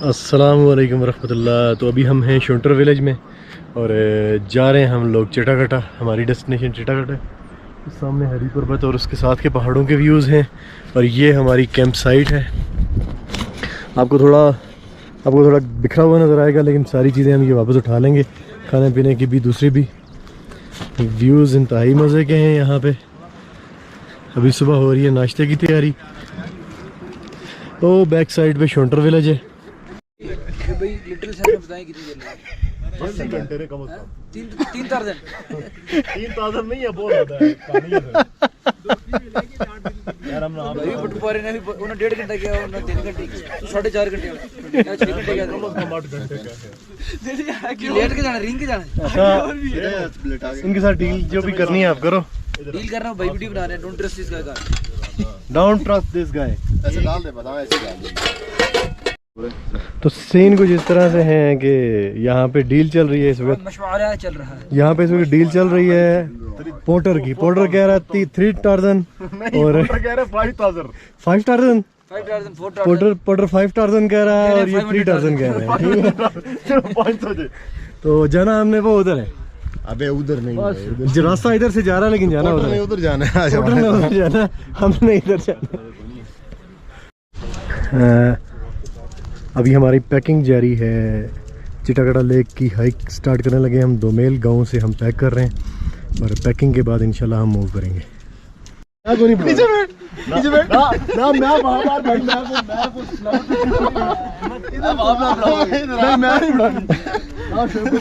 अस्सलाम वालेकुम रहमतुल्लाह। तो अभी हम हैं शोंटर विलेज में और जा रहे हैं हम लोग चिटागटा। हमारी डेस्टिनेशन चिटागटा है। सामने हरी पर्वत और उसके साथ के पहाड़ों के व्यूज़ हैं और ये हमारी कैंप साइट है। आपको थोड़ा बिखरा हुआ नज़र आएगा, लेकिन सारी चीज़ें हम ये वापस उठा लेंगे। खाने पीने की भी दूसरी भी व्यूज़ इंतहाई मज़े के हैं यहाँ पे। अभी सुबह हो रही है नाश्ते की तैयारी। तो बैक साइड पे शोंटर विलेज है। भाई लिटिल सर ने बताया कितनी देर लगी? 80 घंटे कम से कम। 3,000 नहीं है, बहुत ज़्यादा है। पानी है यार, हम ना भाई बटुपारे ने भी उन्होंने 1.5 घंटा किया, उन्होंने 3 घंटे, 4.5 घंटे या 6 घंटे किया। कम 8 घंटे का है। लेट के जाना, रिंग के जाना। अच्छा, इनके साथ डील जो भी करनी है आप करो। डील कर रहा हूं भाई, वीडियो बना रहे हैं। डोंट ट्रस्ट दिस गाय का। Don't trust this guy. ऐसे डाल दे, बताओ ऐसे डाल दे। तो सीन कुछ इस तरह से है कि यहाँ पे डील चल रही है इस वक्त। मशवरा चल रहा है यहाँ पे इस वक्त डील चल रही है पोर्टर की। पोर्टर कह रहा है 3,000 और 5,000 5,000 पोर्टर 5,000 कह रहा है और ये 3,000 कह रहे हैं। तो जाना हमने वो उधर है। अबे उधर नहीं है, जो रास्ता इधर से जा रहा है, लेकिन जाना उधर है। उधर जाना है। पोर्टर ने उधर जाना, हमने इधर जाना। अभी हमारी पैकिंग जारी है। चिटागटा लेक की हाइक स्टार्ट करने लगे हम। दोमेल गांव से हम पैक कर रहे हैं और पैकिंग के बाद इंशाल्लाह हम मूव करेंगे।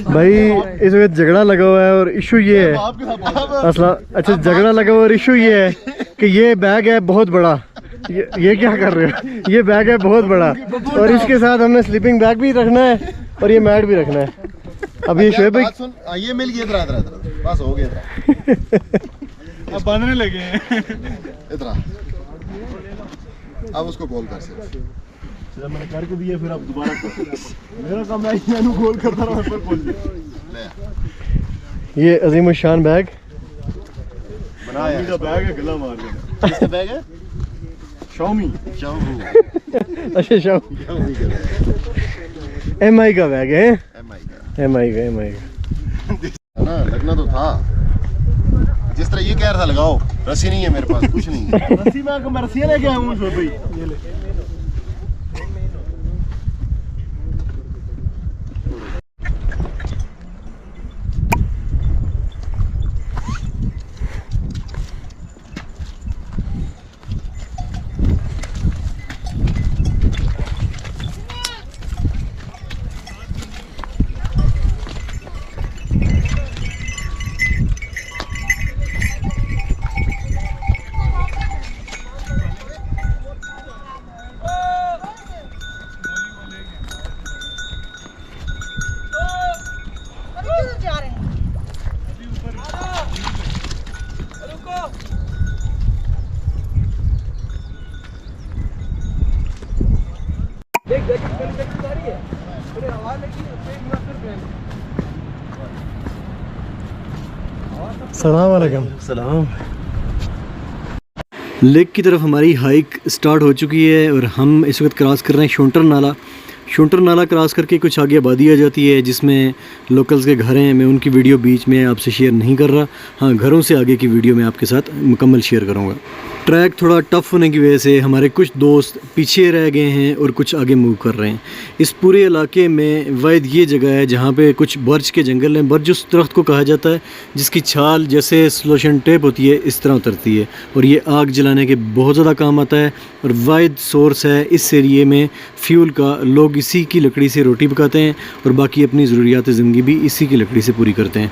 भाई इस वक्त झगड़ा लगा हुआ है और इशू ये है अच्छा झगड़ा लगा हुआ और इशू ये है कि ये बैग है बहुत बड़ा। ये क्या कर रहे हो? ये बैग है बहुत बड़ा और इसके साथ हमने स्लीपिंग बैग भी रखना है और ये मैट भी रखना है। अब ये शोएब भाई ये मिल गया, बस हो गया। अब बांधने लगे हैं इतना। अब उसको गोल कर सकते। मैंने करके दिया, फिर आप दोबारा मेरा काम है ये गोल करता रहा पर बोल। ये अजीम शान बैग बनाया का बैग है, गला मार गया। किसका बैग है? शाओमी। अच्छा शाओमी MI का बैग है। MI का ना लगना तो था। जिस तरह ये कह रहा था लगाओ, रस्सी नहीं है मेरे पास, कुछ नहीं है। रस्सी मैं रस्सी लेके आया हूँ भाई। ये ले। अस्सलाम वालेकुम। सलाम। लेक की तरफ हमारी हाइक स्टार्ट हो चुकी है और हम इस वक्त क्रॉस कर रहे हैं शोंटर नाला। शोंटर नाला क्रॉस करके कुछ आगे आबादी आ जाती है जिसमें लोकल्स के घर हैं। मैं उनकी वीडियो बीच में आपसे शेयर नहीं कर रहा। हाँ, घरों से आगे की वीडियो मैं आपके साथ मुकम्मल शेयर करूँगा। ट्रैक थोड़ा टफ़ होने की वजह से हमारे कुछ दोस्त पीछे रह गए हैं और कुछ आगे मूव कर रहे हैं। इस पूरे इलाके में वाहिद ये जगह है जहाँ पे कुछ बर्च के जंगल हैं। बर्च उस दरख्त को कहा जाता है जिसकी छाल जैसे स्लोशन टेप होती है इस तरह उतरती है और ये आग जलाने के बहुत ज़्यादा काम आता है और वाहिद सोर्स है इस एरिए में फ्यूल का। लोग इसी की लकड़ी से रोटी पकाते हैं और बाकी अपनी ज़रूरियात ज़िंदगी भी इसी की लकड़ी से पूरी करते हैं।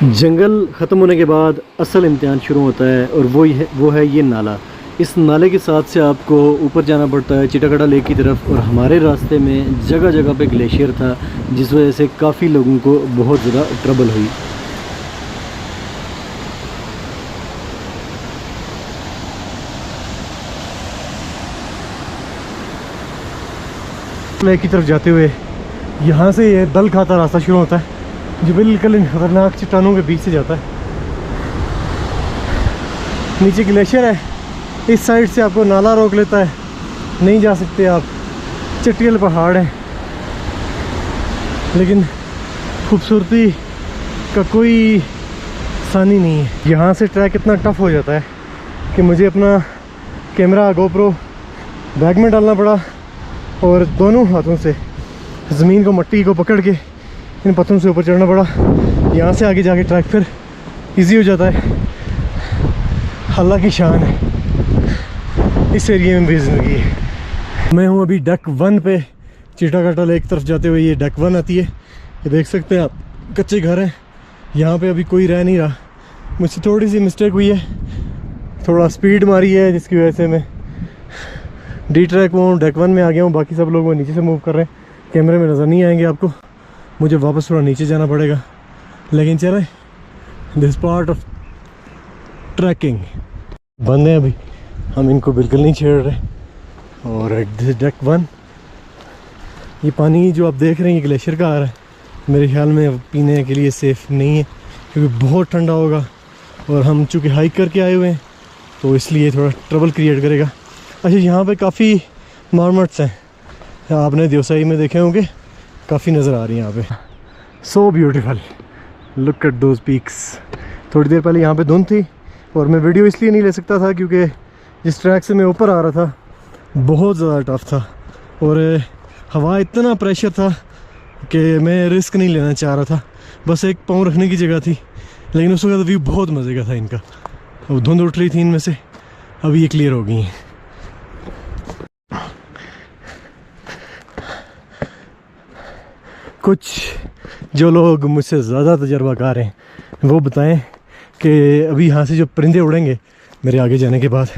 जंगल ख़त्म होने के बाद असल इम्तिहान शुरू होता है और वो है ये नाला। इस नाले के साथ से आपको ऊपर जाना पड़ता है चिटागटा लेक की तरफ और हमारे रास्ते में जगह जगह पे ग्लेशियर था जिस वजह से काफ़ी लोगों को बहुत ज़्यादा ट्रबल हुई। लेक की तरफ जाते हुए यहाँ से ये दल खाता रास्ता शुरू होता है जो बिल्कुल इन खतरनाक चट्टानों के बीच से जाता है। नीचे ग्लेशियर है इस साइड से आपको नाला रोक लेता है, नहीं जा सकते आप, चटियल पहाड़ है। लेकिन खूबसूरती का कोई आसानी नहीं है। यहाँ से ट्रैक इतना टफ हो जाता है कि मुझे अपना कैमरा गोप्रो बैग में डालना पड़ा और दोनों हाथों से ज़मीन को, मट्टी को पकड़ के इन पत्थरों से ऊपर चढ़ना पड़ा। यहाँ से आगे जाके ट्रैक फिर इजी हो जाता है। अल्लाह की शान है इस एरिए में भी ज़िंदगी है। मैं हूँ अभी डक 1 पे, चिटाकाटा लेक तरफ जाते हुए। ये डक 1 आती है, ये देख सकते हैं आप, कच्चे घर हैं यहाँ पे, अभी कोई रह नहीं रहा। मुझसे थोड़ी सी मिस्टेक हुई है, थोड़ा स्पीड मारी है जिसकी वजह से मैं डी ट्रैक हूँ, डक 1 में आ गया हूँ। बाकी सब लोग वो नीचे से मूव कर रहे हैं, कैमरे में नज़र नहीं आएंगे आपको, मुझे वापस थोड़ा नीचे जाना पड़ेगा। लेकिन चले, दिस पार्ट ऑफ ट्रैकिंग बंद है अभी, हम इनको बिल्कुल नहीं छेड़ रहे। और दिस डक 1, ये पानी जो आप देख रहे हैं ये ग्लेशियर का आ रहा है। मेरे ख्याल में पीने के लिए सेफ़ नहीं है क्योंकि बहुत ठंडा होगा, और हम चूँकि हाइक करके आए हुए हैं तो इसलिए थोड़ा ट्रबल क्रिएट करेगा। अच्छा, यहाँ पे काफ़ी मार्मट्स हैं, आपने देवसाई में देखे होंगे, काफ़ी नज़र आ रही हैं यहाँ पे। So beautiful, look at those peaks. थोड़ी देर पहले यहाँ पे धुंध थी और मैं वीडियो इसलिए नहीं ले सकता था क्योंकि जिस ट्रैक से मैं ऊपर आ रहा था बहुत ज़्यादा टफ था और हवा इतना प्रेशर था कि मैं रिस्क नहीं लेना चाह रहा था। बस एक पाँव रखने की जगह थी, लेकिन उस वक्त व्यू बहुत मज़े का था इनका। अब धुंध उठ रही थी इनमें से, अभी ये क्लियर हो गई हैं। कुछ जो लोग मुझसे ज़्यादा तजर्बाकार हैं वो बताएं कि अभी यहाँ से जो परिंदे उड़ेंगे मेरे आगे जाने के बाद,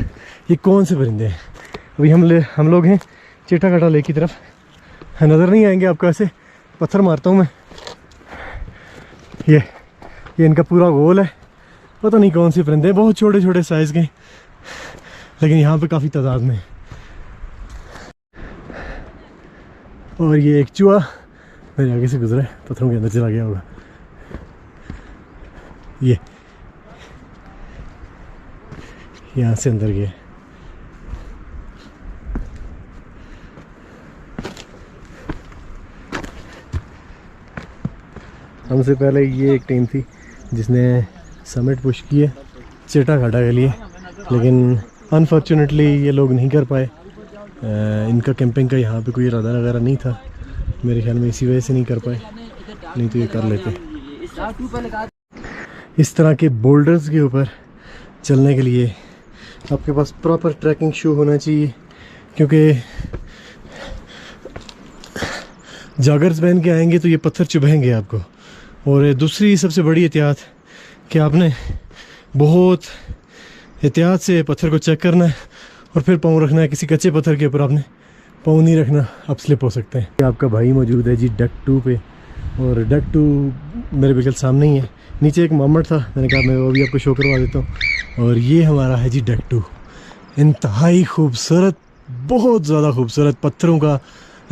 ये कौन से परिंदे हैं। अभी हम लोग हैं चिटाकाटा लेक की तरफ, नज़र नहीं आएंगे आपको, ऐसे पत्थर मारता हूँ मैं। ये इनका पूरा गोल है, पता नहीं कौन से परिंदे, बहुत छोटे छोटे साइज़ के, लेकिन यहाँ पे काफ़ी तादाद में। और ये एक चूहा मेरे आगे से गुजरा है, पत्थरों के अंदर चला गया होगा। ये यहाँ से अंदर गया। हमसे पहले ये एक टीम थी जिसने समिट पुश किए चिटाकाटा के लिए, लेकिन अनफॉर्चुनेटली ये लोग नहीं कर पाए। इनका कैंपिंग का यहाँ पे कोई इरादा वगैरह नहीं था, मेरे ख्याल में इसी वजह से नहीं कर पाए, नहीं तो ये कर लेते। इस तरह के बोल्डर्स के ऊपर चलने के लिए आपके पास प्रॉपर ट्रैकिंग शू होना चाहिए, क्योंकि जॉगर्स पहन के आएंगे तो ये पत्थर चुभेंगे आपको। और दूसरी सबसे बड़ी एहतियात कि आपने बहुत एहतियात से पत्थर को चेक करना है और फिर पाँव रखना है। किसी कच्चे पत्थर के ऊपर आपने पाँव नहीं रखना, आप स्लिप हो सकते हैं। आपका भाई मौजूद है जी डक 2 पे, और डक 2 मेरे बिल्कुल सामने ही है। नीचे एक मामट था, मैंने कहा मैं वो भी आपको शो करवा देता हूँ। और ये हमारा है जी डक 2, इंतहाई खूबसूरत, बहुत ज़्यादा खूबसूरत पत्थरों का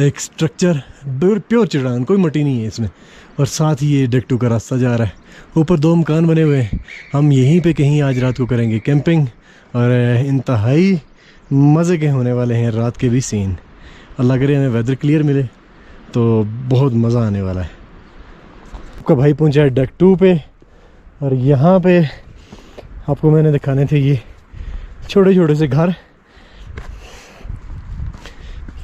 एक स्ट्रक्चर, प्योर चट्टान, कोई मट्टी नहीं है इसमें। और साथ ही ये डक 2 का रास्ता जा रहा है, ऊपर 2 मकान बने हुए हैं। हम यहीं पे कहीं आज रात को करेंगे कैंपिंग, और इंतहाई मज़े के होने वाले हैं रात के भी सीन। अल्लाह करे हमें वेदर क्लियर मिले तो बहुत मज़ा आने वाला है। आपका भाई पहुंचा है डक 2 पे, और यहाँ पे आपको मैंने दिखाने थे ये छोटे छोटे से घर।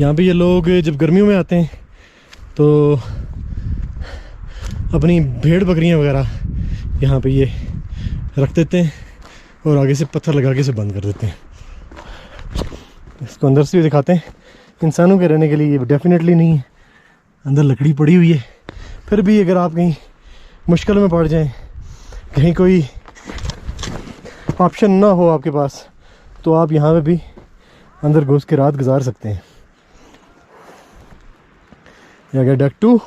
यहाँ पे ये लोग जब गर्मियों में आते हैं तो अपनी भेड़ बकरियाँ वगैरह यहाँ पे ये रख देते हैं और आगे से पत्थर लगा के इसे बंद कर देते हैं। इसको अंदर से भी दिखाते हैं, इंसानों के रहने के लिए ये डेफिनेटली नहीं है, अंदर लकड़ी पड़ी हुई है। फिर भी अगर आप कहीं मुश्किल में पड़ जाएं, कहीं कोई ऑप्शन ना हो आपके पास, तो आप यहाँ पे भी अंदर घुस के रात गुजार सकते हैं। ये गया duck 2,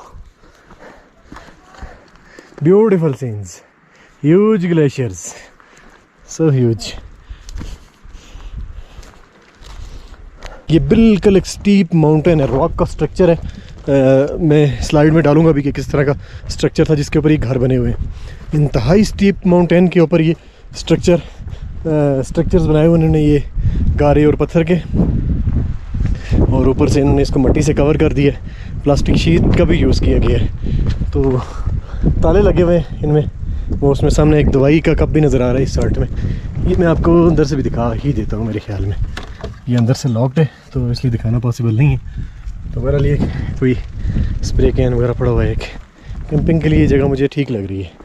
beautiful scenes, huge glaciers, so huge. ये बिल्कुल एक स्टीप माउंटेन है, रॉक का स्ट्रक्चर है। मैं स्लाइड में डालूंगा भी कि किस तरह का स्ट्रक्चर था जिसके ऊपर ये घर बने हुए हैं। इंतहाई स्टीप माउंटेन के ऊपर ये स्ट्रक्चर स्ट्रक्चर्स बनाए हुए उन्होंने ये गारे और पत्थर के, और ऊपर से इन्होंने इसको मिट्टी से कवर कर दिया है। प्लास्टिक शीट का भी यूज़ किया गया है। तो ताले लगे हुए हैं इनमें, वो उसमें सामने एक दवाई का कप भी नज़र आ रहा है इस शर्ट में। ये मैं आपको अंदर से भी दिखा ही देता हूँ मेरे ख्याल में। ये अंदर से लॉक्ड है तो इसलिए दिखाना पॉसिबल नहीं है। तो बहरहाल ये कोई स्प्रे कैन वगैरह पड़ा हुआ है। एक कैंपिंग के लिए ये जगह मुझे ठीक लग रही है।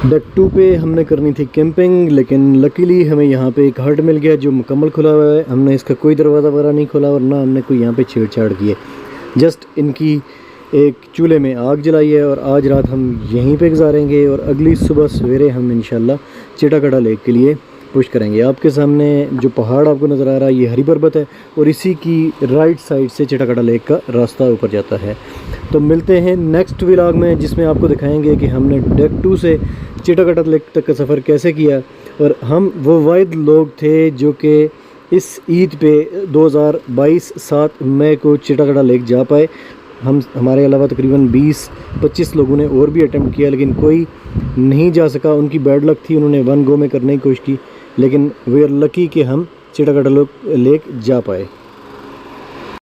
डेक 2 पे हमने करनी थी कैंपिंग, लेकिन लकीली हमें यहाँ पे एक हट मिल गया जो मुकम्मल खुला हुआ है। हमने इसका कोई दरवाज़ा वगैरह नहीं खोला और ना हमने कोई यहाँ पे छेड़छाड़ की है। जस्ट इनकी एक चूल्हे में आग जलाई है और आज रात हम यहीं पे गुजारेंगे और अगली सुबह सवेरे हम इंशाल्लाह चिटागढ़ लेक के लिए पुश करेंगे। आपके सामने जो पहाड़ आपको नज़र आ रहा है ये हरी पर्वत है और इसी की राइट साइड से चिटागढ़ लेक का रास्ता ऊपर जाता है। तो मिलते हैं नेक्स्ट व्लॉग में जिसमें आपको दिखाएंगे कि हमने डेक 2 से चिटागढ़ लेक तक का सफ़र कैसे किया। और हम वो वाहिद लोग थे जो कि इस ईद पे 2022 7 मई को चिटागढ़ लेक जा पाए। हमारे अलावा तकरीबन 20-25 लोगों ने और भी अटेम्प्ट किया लेकिन कोई नहीं जा सका। उनकी बैड लक थी, उन्होंने वन गो में करने की कोशिश की, लेकिन वी आर लकी कि हम चिटागढ़ लेक जा पाए।